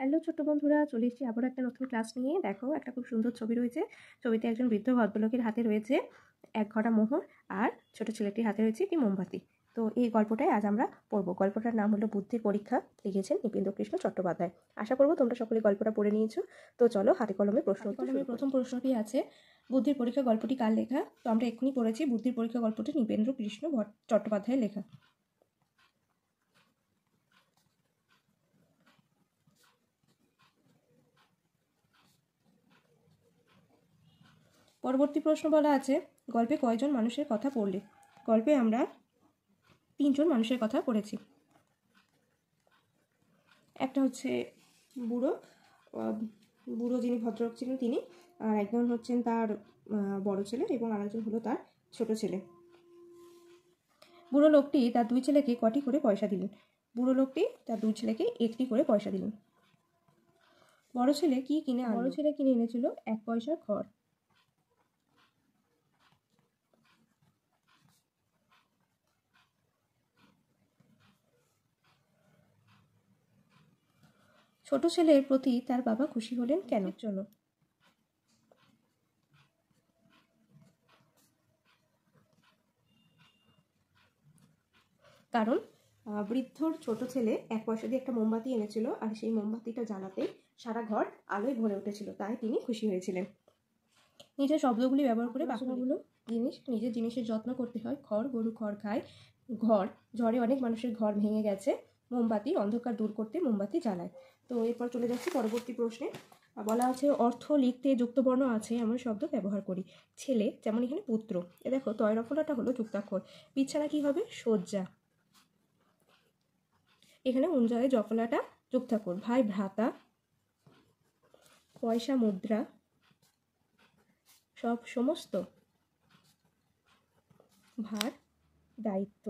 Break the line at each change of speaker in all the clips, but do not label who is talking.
Hello ছোট্ট বন্ধুরা, চলে এসেছি আবার একটা নতুন ক্লাস নিয়ে। দেখো, একটা খুব সুন্দর ছবি রয়েছে। ছবিতে একজন বৃদ্ধ ভদ্রলোকের হাতে রয়েছে এক ঘড়া মোহর, আর ছোট ছেলেটির হাতে রয়েছে একটি মোমবাতি। তো এই গল্পটাই আজ আমরা পড়বো। গল্পটার নাম হলো বুদ্ধির পরীক্ষা, লিখেছেন নিপেন্দ্রকৃষ্ণ চট্টোপাধ্যায়। আশা করবো তোমরা সকলে গল্পটা পড়ে নিয়েছো। তো চলো হাতে কলমে প্রশ্ন। প্রথম প্রশ্নটি আছে, বুদ্ধির পরীক্ষা গল্পটি কার লেখা? তো আমরা এক্ষুনি পড়েছি, বুদ্ধির পরীক্ষা গল্পটি নিপেন্দ্রকৃষ্ণ চট্টোপাধ্যায়ের লেখা। পরবর্তী প্রশ্ন বলা আছে, গল্পে কয়জন মানুষের কথা পড়লে? গল্পে আমরা 3জন মানুষের কথা পড়েছি। একটা হচ্ছে বুড়ো যিনি ভদ্রলোক ছিলেন তিনি, আর একজন হচ্ছেন তার বড় ছেলে এবং আরেকজন হলো তার ছোট ছেলে। বুড়ো লোকটি তার 2 ছেলেকে কটি করে পয়সা দিলেন? বুড়ো লোকটি তার 2 ছেলেকে 1টি করে পয়সা দিলেন। বড় ছেলে কি কিনে আনলো? বড় ছেলে কিনে এনেছিল 1 পয়সার খড়। ছোট ছেলের প্রতি তার বাবা খুশি হলেন কেন? জন্য। কারণ বৃদ্ধর ছোট ছেলে 1 পয়সা দিয়ে একটা মোমবাতি এনেছিল, আর সেই মোমবাতিটা জ্বালাতে সারা ঘর আলোয় ভরে উঠেছিল, তাই তিনি খুশি হয়েছিলেন। নিজের শব্দগুলি ব্যবহার করে বাক্যগুলো নিজের জিনিসের যত্ন করতে হয়। খড় গরু খড় খায়, ঝড়ে অনেক মানুষের ঘর ভেঙে গেছে, মোমবাতি অন্ধকার দূর করতে মোমবাতি জ্বালায়। তো এরপর চলে যাচ্ছি পরবর্তী প্রশ্নে। বলা আছে, অর্থ লিখতে যুক্তবর্ণ আছে এমন শব্দ ব্যবহার করি। ছেলে যেমন এখানে পুত্র। দেখো, তয়রফলাটা হলো যুক্তাক্ষর। বিছানা কি হবে? শয্যা। এখানে উঞ্জয় জফলাটা যুক্তাক্ষর। ভাই ভ্রাতা, পয়সা মুদ্রা, সব সমস্ত, ভার দায়িত্ব।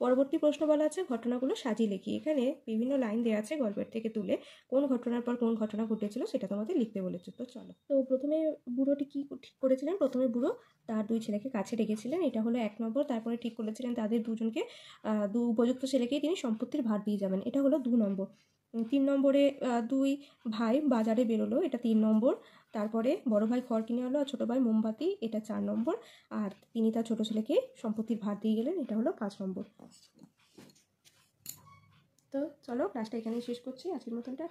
পরবর্তী প্রশ্ন বলা আছে, ঘটনাগুলো সাজিয়ে লিখি। এখানে বিভিন্ন লাইন দেওয়া আছে গল্পের থেকে তুলে, কোন ঘটনার পর কোন ঘটনা ঘটেছিল সেটা তোমাদের লিখতে বলেছে। তো চলো। তো প্রথমে বুড়োটি কি ঠিক করেছিলেন? প্রথমে বুড়ো তার 2 ছেলেকে কাছে ডেকেছিলেন, এটা হলো 1 নম্বর। তারপরে ঠিক করেছিলেন তাদের দুজনকে, 2 উপযুক্ত ছেলেকেই তিনি সম্পত্তির ভার দিয়ে যাবেন, এটা হলো 2 নম্বর। 3 নম্বরে 2 ভাই বাজারে বেরোলো, এটা 3 নম্বর। তারপরে বড় ভাই খড় কিনে আনলো আর ছোট ভাই মোমবাতি, এটা 4 নম্বর। আর তিনি তার ছোট ছেলেকে সম্পত্তির ভার দিয়ে গেলেন, এটা হলো 5 নম্বর। তো চলো ক্লাসটা এখানেই শেষ করছি আজকের মতনটা।